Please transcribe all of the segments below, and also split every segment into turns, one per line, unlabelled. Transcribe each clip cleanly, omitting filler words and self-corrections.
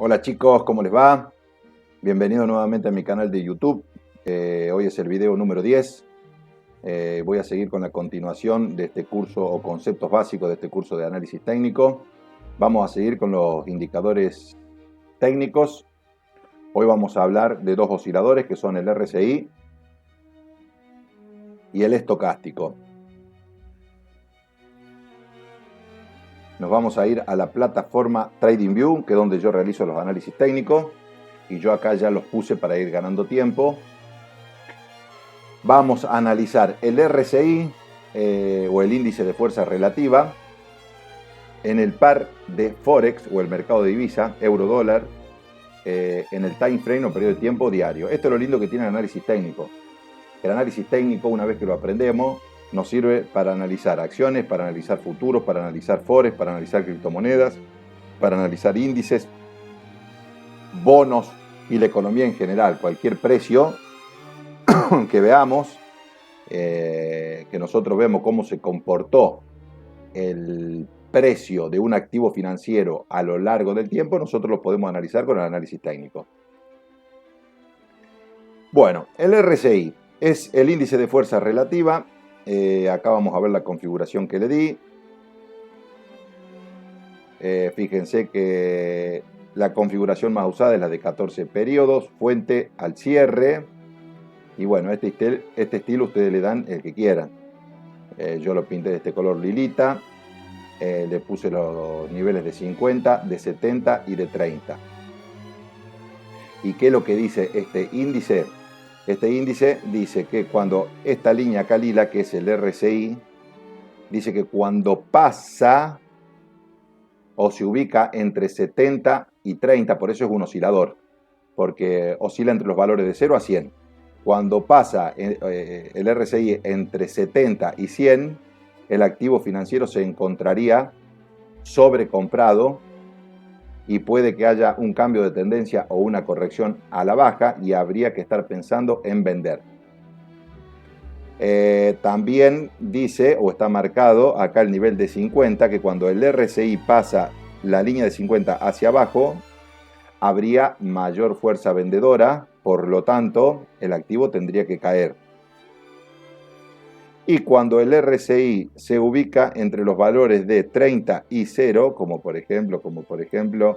Hola chicos, ¿cómo les va? Bienvenidos nuevamente a mi canal de YouTube. Hoy es el video número 10. Voy a seguir con la continuación de este curso o conceptos básicos de este curso de análisis técnico. Vamos a seguir con los indicadores técnicos. Hoy vamos a hablar de dos osciladores que son el RSI y el estocástico. Nos vamos a ir a la plataforma TradingView, que es donde yo realizo los análisis técnicos. Y yo acá ya los puse para ir ganando tiempo. Vamos a analizar el RSI o el índice de fuerza relativa en el par de Forex o el mercado de divisa, euro-dólar, en el time frame o periodo de tiempo diario. Esto es lo lindo que tiene el análisis técnico. El análisis técnico, una vez que lo aprendemos, nos sirve para analizar acciones, para analizar futuros, para analizar forex, para analizar criptomonedas, para analizar índices, bonos y la economía en general. Cualquier precio que veamos, que nosotros vemos cómo se comportó el precio de un activo financiero a lo largo del tiempo, nosotros lo podemos analizar con el análisis técnico. Bueno, el RSI es el índice de fuerza relativa. Acá vamos a ver la configuración que le di. Fíjense que la configuración más usada es la de 14 periodos, fuente al cierre. Y bueno, este estilo ustedes le dan el que quieran. Yo lo pinté de este color lilita. Le puse los niveles de 50, de 70 y de 30. ¿Y qué es lo que dice este índice? Este índice dice que cuando esta línea acá lila, que es el RSI, dice que cuando pasa o se ubica entre 70 y 30, por eso es un oscilador, porque oscila entre los valores de 0 a 100. Cuando pasa el RSI entre 70 y 100, el activo financiero se encontraría sobrecomprado y puede que haya un cambio de tendencia o una corrección a la baja y habría que estar pensando en vender. También dice o está marcado acá el nivel de 50, que cuando el RSI pasa la línea de 50 hacia abajo, habría mayor fuerza vendedora, por lo tanto, el activo tendría que caer. Y cuando el RSI se ubica entre los valores de 30 y 0, como por ejemplo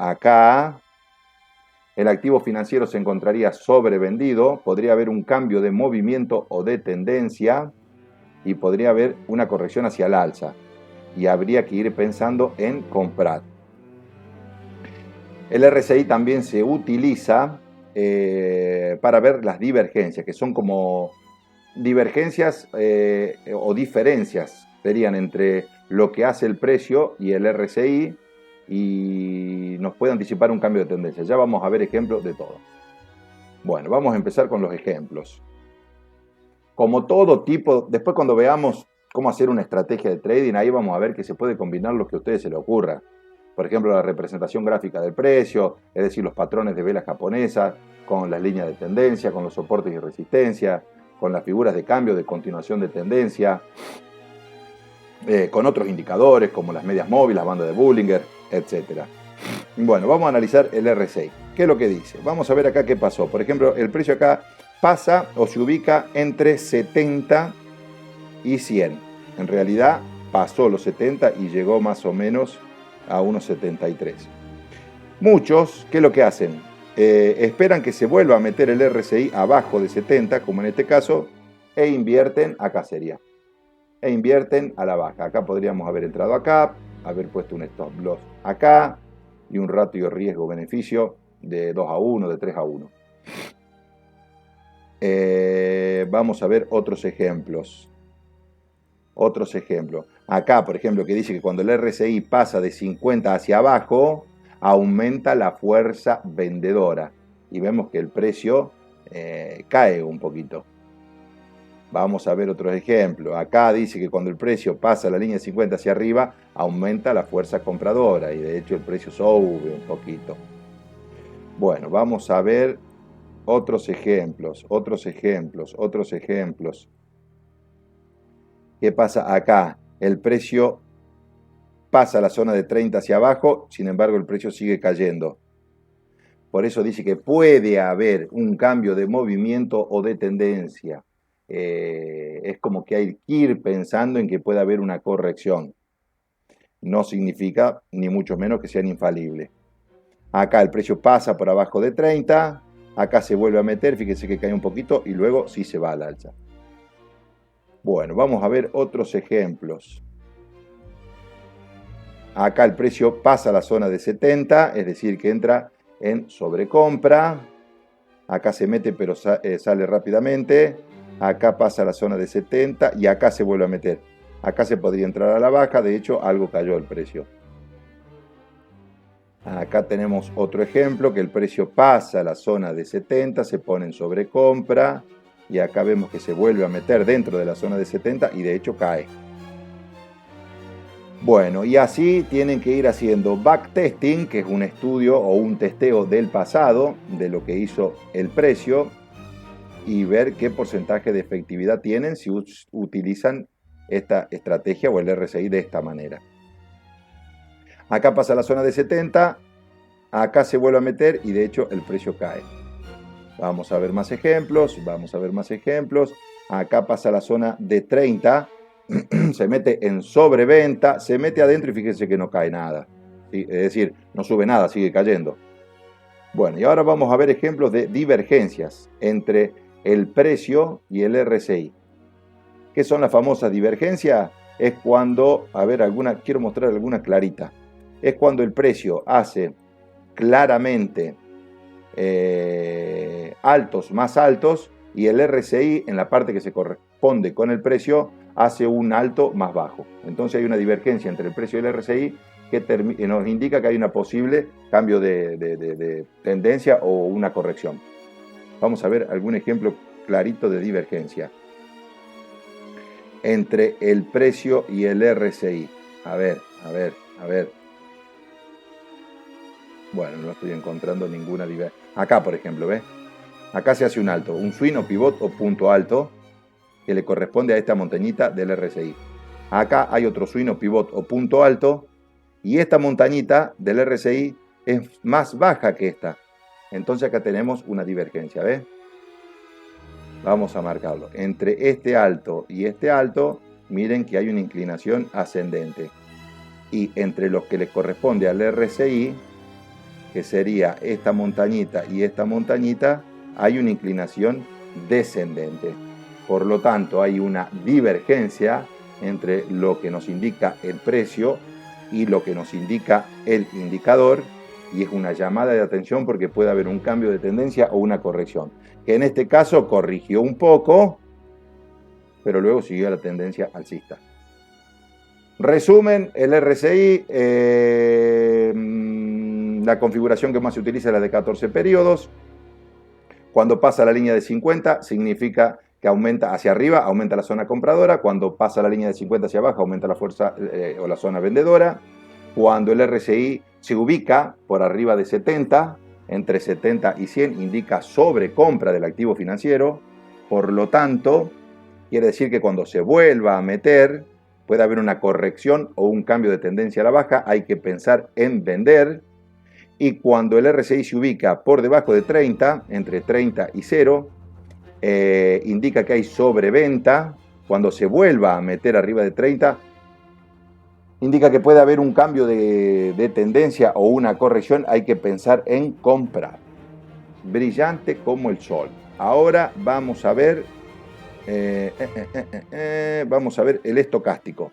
acá, el activo financiero se encontraría sobrevendido, podría haber un cambio de movimiento o de tendencia y podría haber una corrección hacia el alza y habría que ir pensando en comprar. El RSI también se utiliza para ver las divergencias, que son como divergencias o diferencias serían entre lo que hace el precio y el RSI y nos puede anticipar un cambio de tendencia. Ya vamos a ver ejemplos de todo. Bueno, vamos a empezar con los ejemplos. Como todo tipo, después cuando veamos cómo hacer una estrategia de trading, ahí vamos a ver que se puede combinar lo que a ustedes se les ocurra. Por ejemplo, la representación gráfica del precio, es decir, los patrones de velas japonesas, con las líneas de tendencia, con los soportes y resistencia, con las figuras de cambio, de continuación de tendencia, con otros indicadores como las medias móviles, las bandas de Bollinger, etc. Bueno, vamos a analizar el RSI. ¿Qué es lo que dice? Vamos a ver acá qué pasó. Por ejemplo, el precio acá pasa o se ubica entre 70 y 100. En realidad pasó los 70 y llegó más o menos a unos 73. Muchos, ¿qué es lo que hacen? Esperan que se vuelva a meter el RSI abajo de 70, como en este caso, e invierten, acá sería, e invierten a la baja. Acá podríamos haber entrado acá, haber puesto un stop loss acá y un ratio riesgo-beneficio de 2 a 1, de 3 a 1. Vamos a ver otros ejemplos. Acá, por ejemplo, que dice que cuando el RSI pasa de 50 hacia abajo, aumenta la fuerza vendedora. Y vemos que el precio cae un poquito. Vamos a ver otros ejemplos. Acá dice que cuando el precio pasa la línea de 50 hacia arriba, aumenta la fuerza compradora. Y de hecho el precio sube un poquito. Bueno, vamos a ver otros ejemplos. ¿Qué pasa acá? El precio pasa la zona de 30 hacia abajo, sin embargo el precio sigue cayendo. Por eso dice que puede haber un cambio de movimiento o de tendencia. Es como que hay que ir pensando en que puede haber una corrección. No significa ni mucho menos que sean infalibles. Acá el precio pasa por abajo de 30, acá se vuelve a meter, fíjense que cae un poquito y luego sí se va al alza. Bueno, vamos a ver otros ejemplos. Acá el precio pasa a la zona de 70, es decir que entra en sobrecompra. Acá se mete pero sale rápidamente. Acá pasa a la zona de 70 y acá se vuelve a meter. Acá se podría entrar a la baja, de hecho algo cayó el precio. Acá tenemos otro ejemplo, que el precio pasa a la zona de 70, se pone en sobrecompra y acá vemos que se vuelve a meter dentro de la zona de 70 y de hecho cae. Bueno, y así tienen que ir haciendo backtesting, que es un estudio o un testeo del pasado, de lo que hizo el precio, y ver qué porcentaje de efectividad tienen si utilizan esta estrategia o el RSI de esta manera. Acá pasa la zona de 70, acá se vuelve a meter y de hecho el precio cae. Vamos a ver más ejemplos, Acá pasa la zona de 30, se mete en sobreventa, se mete adentro y fíjense que no cae nada. ¿Sí? Es decir, no sube nada, sigue cayendo. Bueno, y ahora vamos a ver ejemplos de divergencias entre el precio y el RSI. ¿Qué son las famosas divergencias? Es cuando, quiero mostrar alguna clarita. Es cuando el precio hace claramente altos más altos y el RSI en la parte que se corresponde con el precio hace un alto más bajo. Entonces hay una divergencia entre el precio y el RSI que nos indica que hay una posible cambio de tendencia o una corrección. Vamos a ver algún ejemplo clarito de divergencia entre el precio y el RSI. A ver. Bueno, no estoy encontrando ninguna divergencia. Acá, por ejemplo, ¿ves? Acá se hace un alto, un swing o pivot o punto alto que le corresponde a esta montañita del RSI. Acá hay otro swing o pivot o punto alto y esta montañita del RSI es más baja que esta. Entonces acá tenemos una divergencia, ¿ves? Vamos a marcarlo. Entre este alto y este alto, miren que hay una inclinación ascendente. Y entre los que les corresponde al RSI, que sería esta montañita y esta montañita, hay una inclinación descendente. Por lo tanto, hay una divergencia entre lo que nos indica el precio y lo que nos indica el indicador, y es una llamada de atención porque puede haber un cambio de tendencia o una corrección, que en este caso corrigió un poco, pero luego siguió la tendencia alcista. Resumen, el RSI, la configuración que más se utiliza es la de 14 periodos. Cuando pasa la línea de 50 significa que aumenta hacia arriba, aumenta la zona compradora. Cuando pasa la línea de 50 hacia abajo, aumenta la fuerza o la zona vendedora. Cuando el RSI se ubica por arriba de 70, entre 70 y 100, indica sobrecompra del activo financiero. Por lo tanto, quiere decir que cuando se vuelva a meter, puede haber una corrección o un cambio de tendencia a la baja, hay que pensar en vender. Y cuando el RSI se ubica por debajo de 30, entre 30 y 0, indica que hay sobreventa. Cuando se vuelva a meter arriba de 30, indica que puede haber un cambio de tendencia o una corrección, hay que pensar en comprar. Brillante como el sol. Ahora vamos a ver el estocástico.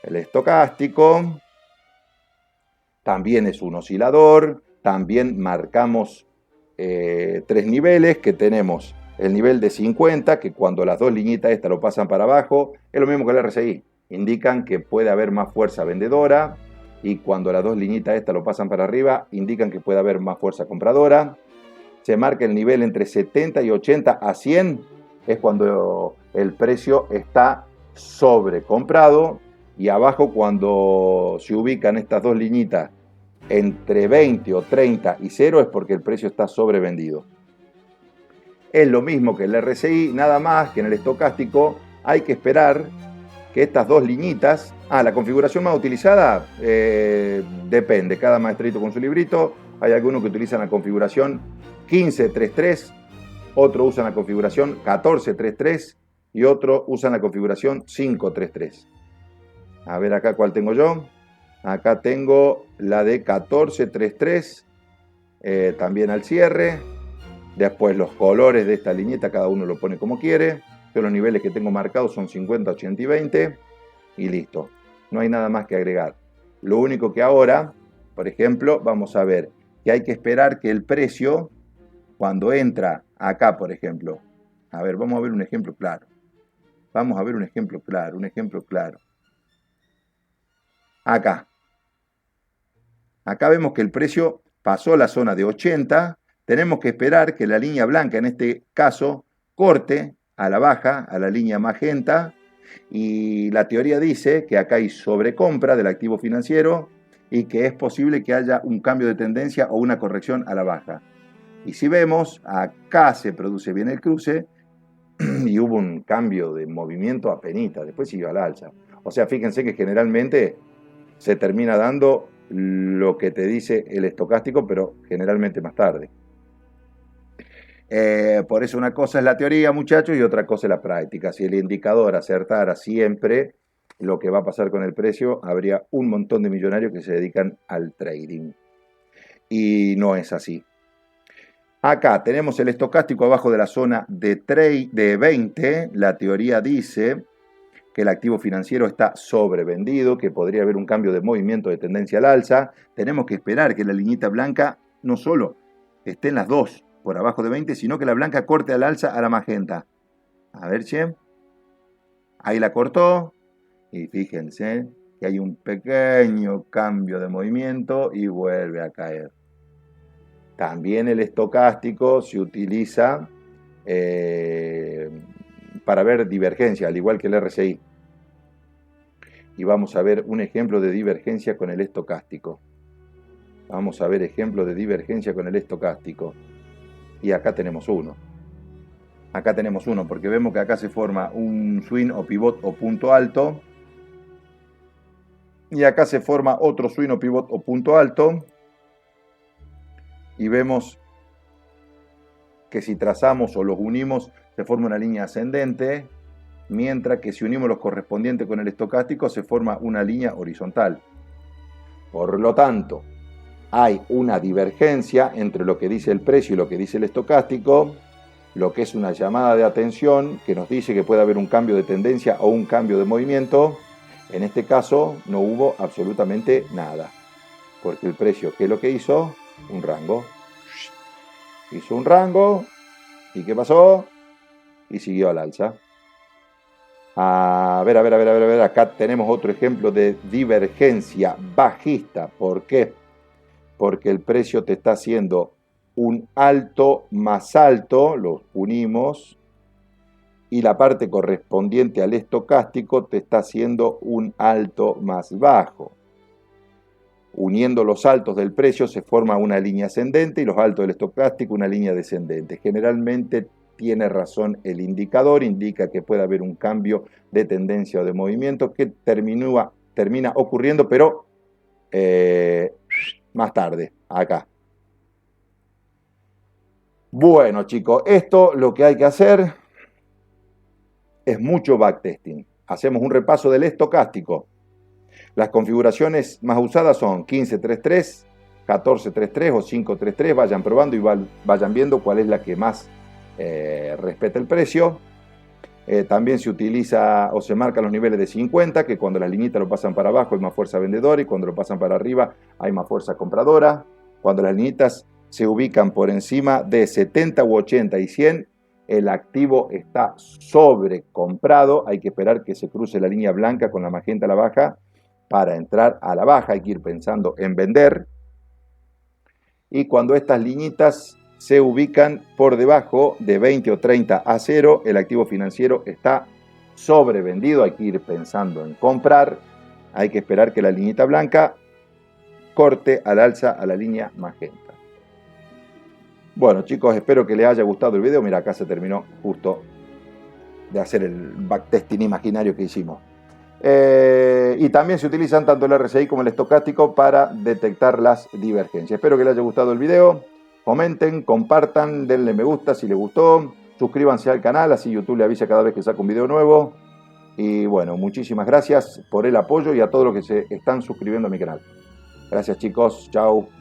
El estocástico también es un oscilador, también marcamos 3 niveles, que tenemos el nivel de 50, que cuando las dos liñitas estas lo pasan para abajo, es lo mismo que el RSI, indican que puede haber más fuerza vendedora, y cuando las dos liñitas estas lo pasan para arriba, indican que puede haber más fuerza compradora. Se marca el nivel entre 70 y 80 a 100, es cuando el precio está sobrecomprado, y abajo cuando se ubican estas dos liñitas entre 20 o 30 y 0 es porque el precio está sobrevendido. Es lo mismo que el RSI, nada más que en el estocástico hay que esperar que estas dos liñitas, la configuración más utilizada depende, cada maestrito con su librito. Hay algunos que utilizan la configuración 15-3-3, otros usan la configuración 14-3-3 y otros usan la configuración 5-3-3. A ver acá cuál tengo yo. Acá tengo la de 14-3-3, también al cierre. Después los colores de esta liñeta, cada uno lo pone como quiere. Yo los niveles que tengo marcados son 50, 80 y 20. Y listo. No hay nada más que agregar. Lo único que ahora, por ejemplo, vamos a ver que hay que esperar que el precio, cuando entra acá, por ejemplo. A ver, vamos a ver un ejemplo claro. Vamos a ver un ejemplo claro. Acá. Acá vemos que el precio pasó la zona de 80. Tenemos que esperar que la línea blanca, en este caso, corte a la baja, a la línea magenta. Y la teoría dice que acá hay sobrecompra del activo financiero y que es posible que haya un cambio de tendencia o una corrección a la baja. Y si vemos, acá se produce bien el cruce y hubo un cambio de movimiento apenita, después siguió al alza. O sea, fíjense que generalmente se termina dando lo que te dice el estocástico, pero generalmente más tarde. Por eso una cosa es la teoría, muchachos, y otra cosa es la práctica. Si el indicador acertara siempre lo que va a pasar con el precio, habría un montón de millonarios que se dedican al trading. Y no es así. Acá tenemos el estocástico abajo de la zona de 20. La teoría dice que el activo financiero está sobrevendido, que podría haber un cambio de movimiento de tendencia al alza. Tenemos que esperar que la liñita blanca no solo esté en las dos por abajo de 20, sino que la blanca corte al alza a la magenta. A ver, che. Ahí la cortó. Y fíjense que hay un pequeño cambio de movimiento y vuelve a caer. También el estocástico se utiliza para ver divergencia, al igual que el RSI. Y vamos a ver un ejemplo de divergencia con el estocástico. Vamos a ver ejemplo de divergencia con el estocástico. Y acá tenemos uno. Acá tenemos uno, porque vemos que acá se forma un swing o pivot o punto alto. Y acá se forma otro swing o pivot o punto alto. Y vemos que si trazamos o los unimos, se forma una línea ascendente. Mientras que si unimos los correspondientes con el estocástico, se forma una línea horizontal. Por lo tanto, hay una divergencia entre lo que dice el precio y lo que dice el estocástico, lo que es una llamada de atención que nos dice que puede haber un cambio de tendencia o un cambio de movimiento. En este caso no hubo absolutamente nada, porque el precio, ¿qué es lo que hizo? Un rango. Hizo un rango, ¿y qué pasó? Y siguió al alza. A ver, acá tenemos otro ejemplo de divergencia bajista. ¿Por qué? Porque el precio te está haciendo un alto más alto, los unimos, y la parte correspondiente al estocástico te está haciendo un alto más bajo. Uniendo los altos del precio se forma una línea ascendente y los altos del estocástico una línea descendente. Generalmente tiene razón el indicador, indica que puede haber un cambio de tendencia o de movimiento que termina ocurriendo, pero más tarde, acá. Bueno, chicos, esto lo que hay que hacer es mucho backtesting. Hacemos un repaso del estocástico. Las configuraciones más usadas son 15-3-3, 14-3-3 o 5-3-3. Vayan probando y vayan viendo cuál es la que más respeta el precio. También se utiliza o se marcan los niveles de 50, que cuando las liñitas lo pasan para abajo hay más fuerza vendedora y cuando lo pasan para arriba hay más fuerza compradora. Cuando las liñitas se ubican por encima de 70 u 80 y 100, el activo está sobrecomprado. Hay que esperar que se cruce la línea blanca con la magenta a la baja para entrar a la baja. Hay que ir pensando en vender. Y cuando estas liñitas se ubican por debajo de 20 o 30 a 0, el activo financiero está sobrevendido. Hay que ir pensando en comprar. Hay que esperar que la liñita blanca corte al alza a la línea magenta. Bueno, chicos, espero que les haya gustado el video. Mira, acá se terminó justo de hacer el backtesting imaginario que hicimos. Y también se utilizan tanto el RSI como el estocástico para detectar las divergencias. Espero que les haya gustado el video. Comenten, compartan, denle me gusta si les gustó. Suscríbanse al canal, así YouTube le avisa cada vez que saco un video nuevo. Y bueno, muchísimas gracias por el apoyo y a todos los que se están suscribiendo a mi canal. Gracias chicos, chao.